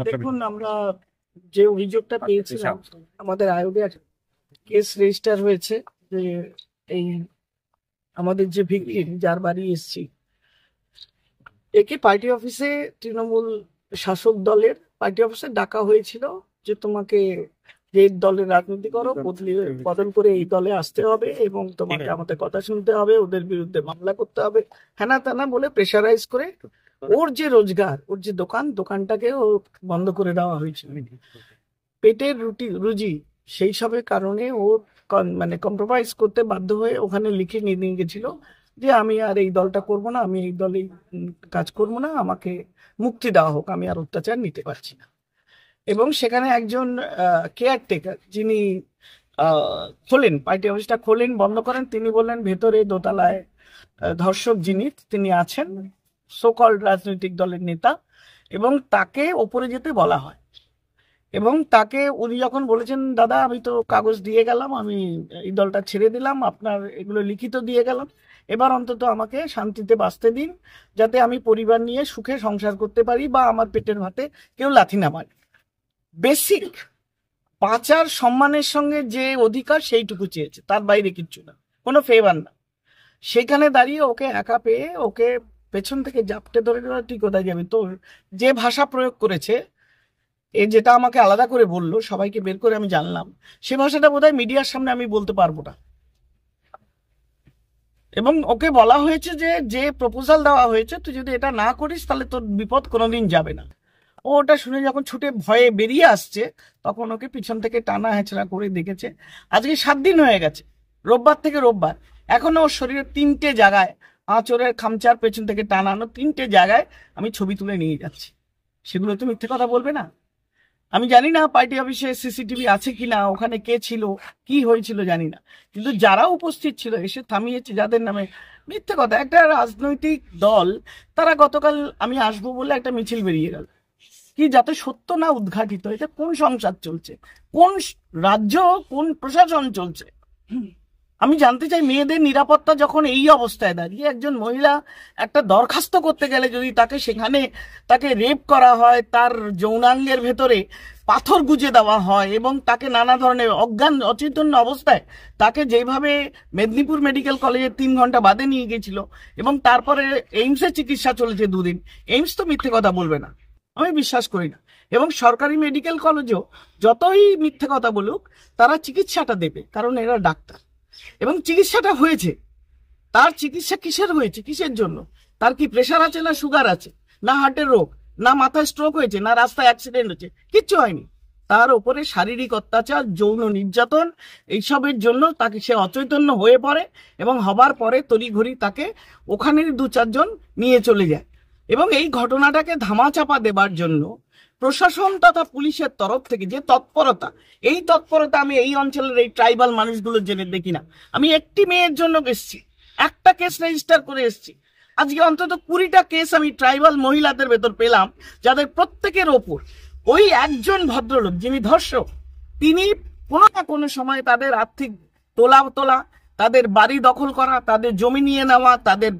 দেখুন, আমরা যে অভিযোগটা পেয়েছিলাম আমাদের আয়োগে কেস রেজিস্টার হয়েছে যে এই আমাদের যে ভিকটিম যার বাড়ি এসছি, একে পার্টি অফিসে তৃণমূল শাসক দলের পার্টি অফিসে ডাকা হয়েছিল যে তোমাকে যে দলের রাজনীতি করো বদল করে এই দলে আসতে হবে এবং তোমাকে আমাদের কথা শুনতে হবে, ওদের বিরুদ্ধে মামলা করতে হবে, হ্যানা ত্যানা বলে প্রেশারাইজ করে ওর যে রোজগার, ওর যে দোকানটাকে ও বন্ধ করে দেওয়া হয়েছিল। পেটের রুজি সেই সবের কারণে ও মানে কম্প্রোমাইজ করতে বাধ্য হয়ে ওখানে লিখে নিয়ে গেছিল যে আমি আর এই দলটা করব না, আমি এই দলে কাজ করব না, আমাকে মুক্তি দেওয়া হোক, আমি আর অত্যাচার নিতে পারছি না। এবং সেখানে একজন কেয়ারটেকার যিনি খোলেন, পার্টি অফিসটা খোলেন, বন্ধ করেন, তিনি বললেন ভেতরে দোতলায় ধর্ষক যিনি তিনি আছেন, সোকল রাজনৈতিক দলের নেতা, এবং তাকে ওপরে যেতে বলা হয়। এবং তাকে উনি যখন বলেছেন দাদা আমি তো কাগজ দিয়ে গেলাম, আমি এই দলটা ছেড়ে দিলাম, আপনার এগুলো লিখিত দিয়ে গেলাম, এবার অন্তত আমাকে শান্তিতে বাঁচতে দিন, যাতে আমি পরিবার নিয়ে সুখে সংসার করতে পারি বা আমার পেটের ভাতে কেউ লাথি না মারে। বেসিক বাঁচার সম্মানের সঙ্গে যে অধিকার সেইটুকু চেয়েছে, তার বাইরে কিচ্ছু না, কোনো ফেভার না। সেখানে দাঁড়িয়ে ওকে একা পেয়ে ওকে পেছন থেকে জাপটে ধরে দেওয়া, তুই কোথায় যাবি, তোর যে ভাষা প্রয়োগ করেছে, এ যেটা আমাকে আলাদা করে বললো, সবাইকে বের করে আমি জানলাম, সে ভাষাটা বোধহয় মিডিয়ার সামনে আমি বলতে পারবো না। এবং ওকে বলা হয়েছে যে যে প্রপোজাল দেওয়া হয়েছে তুই যদি এটা না করিস তাহলে তোর বিপদ কোনোদিন যাবে না। ও ওটা শুনে যখন ছুটে ভয়ে বেরিয়ে আসছে, তখন ওকে পিছন থেকে টানা হেঁচড়া করে দেখেছে। আজকে 7 দিন হয়ে গেছে, রোববার থেকে রোববার, এখনো ওর শরীরের 3টে জায়গায় আঁচড়ের খামচার পেছন থেকে টানানো 3টে জায়গায় আমি ছবি তুলে নিয়ে যাচ্ছি। সেগুলো তো মিথ্যে কথা বলবে না। আমি জানি না পার্টি অফিসে সিসিটিভি আছে কিনা, ওখানে কে ছিল, কি হয়েছিল জানি না, কিন্তু যারা উপস্থিত ছিল এসে থামিয়েছে যাদের নামে মিথ্যে কথা। একটা রাজনৈতিক দল, তারা গতকাল আমি আসবো বলে একটা মিছিল বেরিয়ে গেল, কি যাতে সত্য না উদ্ঘাটিত। এটা কোন সংসদ চলছে, কোন রাজ্য, কোন প্রশাসন চলছে? আমি জানতে চাই, মেয়েদের নিরাপত্তা যখন এই অবস্থায় দাঁড়িয়ে, একজন মহিলা একটা দরখাস্ত করতে গেলে যদি তাকে সেখানে তাকে রেপ করা হয়, তার যৌনাঙ্গের ভেতরে পাথর গুজে দেওয়া হয় এবং তাকে নানা ধরনের অজ্ঞান অচেতন্য অবস্থায় তাকে যেভাবে মেদিনীপুর মেডিকেল কলেজে 3 ঘন্টা বাদে নিয়ে গেছিল এবং তারপরে এইমসে চিকিৎসা চলেছে 2 দিন, এইমস তো মিথ্যে কথা বলবে না, আমি বিশ্বাস করি না। এবং সরকারি মেডিকেল কলেজেও যতই মিথ্যে কথা বলুক, তারা চিকিৎসাটা দেবে, কারণ এরা ডাক্তার। এবং চিকিৎসাটা হয়েছে, তার চিকিৎসা কিসের হয়েছে, কিসের জন্য? তার কি প্রেশার আছে, না সুগার আছে, না হার্টের রোগ, না মাথায় স্ট্রোক হয়েছে, না রাস্তায় অ্যাক্সিডেন্ট হয়েছে? কিচ্ছু হয়নি। তার উপরে শারীরিক অত্যাচার, যৌন নির্যাতন, এইসবের জন্য তাকে সে অচৈতন্য হয়ে পড়ে এবং হবার পরে তড়িঘড়ি তাকে ওখানের 2-4 জন নিয়ে চলে যায়। এবং এই ঘটনাটাকে ধামাচাপা দেবার জন্য প্রশাসন তথা পুলিশের তরফ থেকে যে তৎপরতা, এই তৎপরতা আমি এই অঞ্চলের এই ট্রাইবাল মানুষগুলোর জন্য দেখি না। আমি একটি মেয়ের জন্য এসেছি, একটা কেস রেজিস্টার করে এসেছি, আজকে অন্তত 20টা কেস আমি ট্রাইবাল মহিলাদের ভেতর পেলাম, যাদের প্রত্যেকের ওপর ওই একজন ভদ্রলোক যিনি ধর্ষক, তিনি কোনো না কোনো সময় তাদের আর্থিক তোলা, তাদের বাড়ি দখল করা, তাদের জমি নিয়ে নেওয়া, তাদের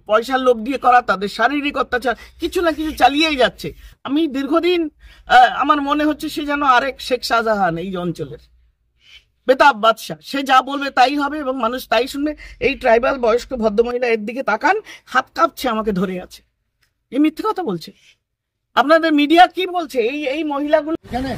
পয়সার লোভ দিয়ে করা, তাদের শারীরিক অত্যাচার, কিছু না কিছু চালিয়েই যাচ্ছে। আমি দীর্ঘদিন আমার মনে হচ্ছে সে যেন আরেক শেখ শাহজাহান এই অঞ্চলের, বেতাব বাদশাহ, সে যা বলবে তাই হবে এবং মানুষ তাই শুনবে। এই ট্রাইবাল বয়স্ক ভদ্রমহিলা এর দিকে তাকান, হাত কাঁপছে, আমাকে ধরে আছে, এই মিথ্যে কথা বলছে। আপনাদের মিডিয়া কি বলছে? এই মহিলাগুলো এখানে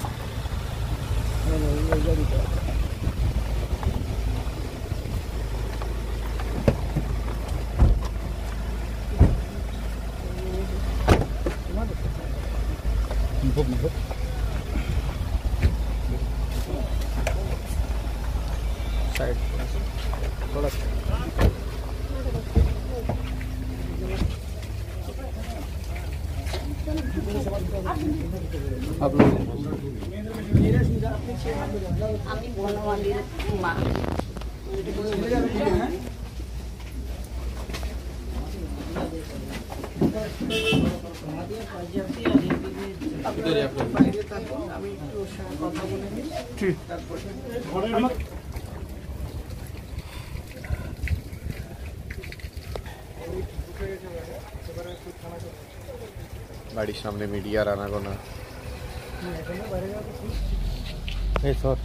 বাড়ির সামনে মিডিয়ার আনাগোনা। এই সর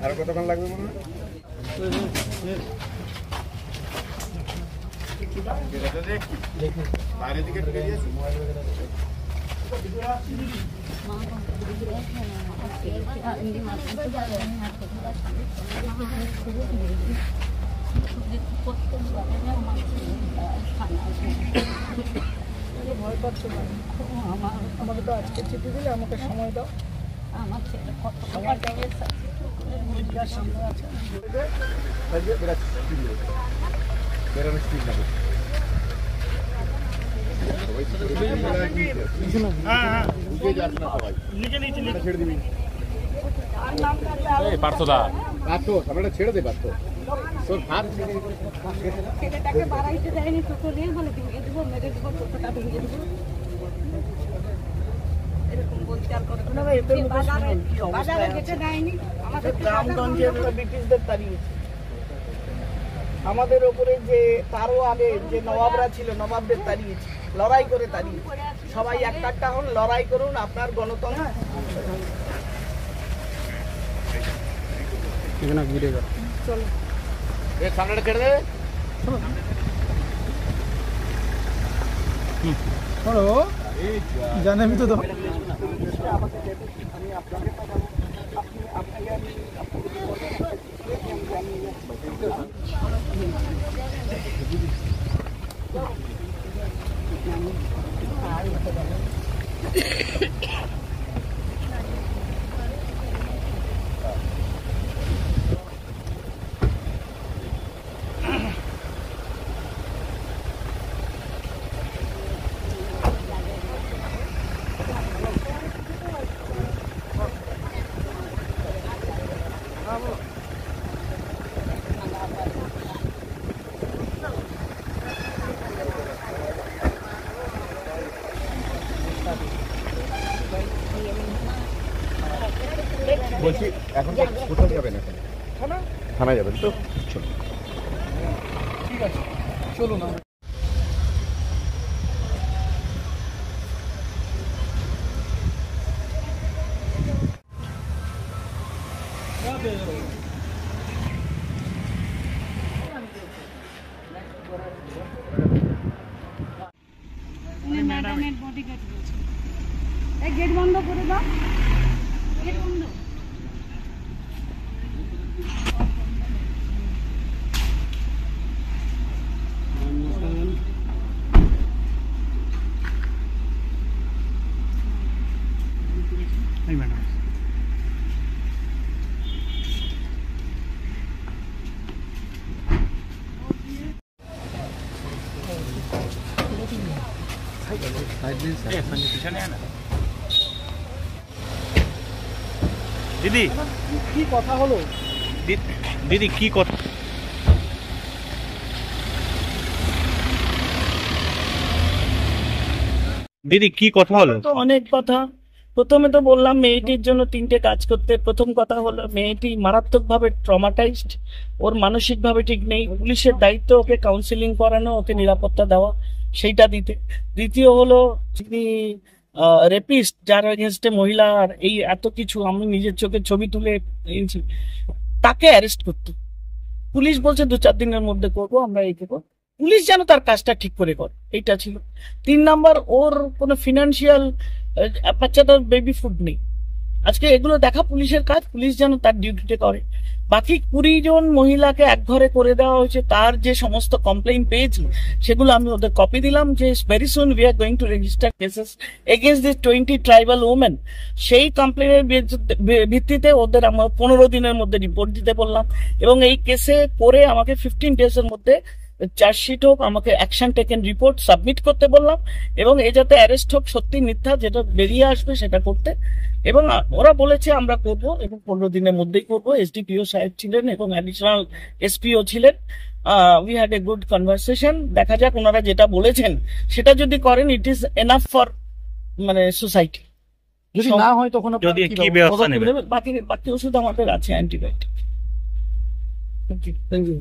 আর কতক্ষণ লাগবে মনে হয়? বাইরের দিকে ঢুকে গিয়েছি ভয় পাচ্ছ না? আমাকে তো আজকে চিঠি দিলে, আমাকে সময় দাও। আমার ছেলে কত টাকা দেবে সামনে আছে বেরোনোর স্পিড লাগে। ছেড়ে দে পারতো তোর হাত ছেলেটাকে বাড়াইতে দেয়নি টোটো নিয়ে বলে ভেঙে দেবো মেরে দেবো টোটোটা ভেঙে দেবো এরকম বলতে আর করে না। বাজারে যেতে দেয়নি আমাদের গ্রামগঞ্জে ব্রিটিশদের তাড়িয়েছে। আমাদের ওপরে যে তারও আগে যে নবাবরা ছিল, নবাবদের তাড়িয়েছে, লড়াই করে তাড়িয়েছে। সবাই একটা হন, লড়াই করুন, আপনার গণতন্ত্র। চলো সামনেটা ছেড়ে দে। চলো জানে আমি তো আমাকে দেবে, আমি আপনাকে পাঠাবো। আপনাকে আমি বলছি এখন কোথায় যাবেন? এখন থানায় যাবেন তো? চলো ঠিক আছে, চলুন। ম্যাডামের বডিগার্ড বলছে এই গেট বন্ধ করে দাও, গেট বন্ধ। দিদি কি কথা হলো? দিদি কি কথা? দিদি কি কথা হলো? তো অনেক কথা। প্রথমে তো বললাম মেয়েটির জন্য 3টে কাজ করতে। প্রথম কথা হলো মেয়েটি মারাত্মকভাবে ট্রমাটাইজড, ওর মানসিকভাবে ঠিক নেই। পুলিশের দায়িত্ব ওকে কাউন্সিলিং করানো, ওকে নিরাপত্তা দেওয়া, সেইটা দিতে। দ্বিতীয় হলো যিনি রেপিস্ট, যার এগেনস্টে মহিলার এই এত কিছু, আমি নিজের চোখে ছবি তুলে এনেছি, তাকে অ্যারেস্ট করতে। পুলিশ বলছে 2-4 দিনের মধ্যে করবো, আমরা এই করবো। পুলিশ যেন তার কাজটা ঠিক করে করে, এইটা ছিল। 3 নাম্বার, ওর কোনো ফিনান্সিয়াল, বাচ্চাটার বেবি ফুড নেই। আজকে এগুলো দেখা পুলিশের কাজ, পুলিশ যেন তার ডিউটিতে করে। বাকি 20 জন মহিলাকে একঘরে করে দেওয়া হয়েছে, তার যে সমস্ত কমপ্লেইন পেয়েছি সেগুলো আমি ওদের কপি দিলাম, যে very soon we are going to register cases against this 20 tribal women. সেই কমপ্লেনের ভিত্তিতে ওদের আমার 15 দিনের মধ্যে রিপোর্ট দিতে বললাম, এবং এই কেসে করে আমাকে 15 ডেজের মধ্যে চার্জশিট হোক, আমাকে অ্যাকশন টেকেন রিপোর্ট সাবমিট করতে বললাম, এবং এ যাতে অ্যারেস্ট হোক, সত্যি মিথ্যা যেটা বেরিয়ে আসবে সেটা করতে। এবং ওরা বলেছে আমরা করব, এবং 15 দিনের মধ্যেই করব। এসডিপিও সাহেব ছিলেন এবং অ্যাডিশনাল এসপিও ছিলেন। We had a good conversation. দেখা যাক ওনারা যেটা বলেছেন সেটা যদি করেন, ইট ইজ এনাফ ফর মানে সোসাইটি। যদি না হয় তখন আপনারা যদি কি কি ব্যবস্থা নেবেন? বাকি বাকি ওষুধ আমাদের আছে, অ্যান্টিবায়োটিক। Thank you.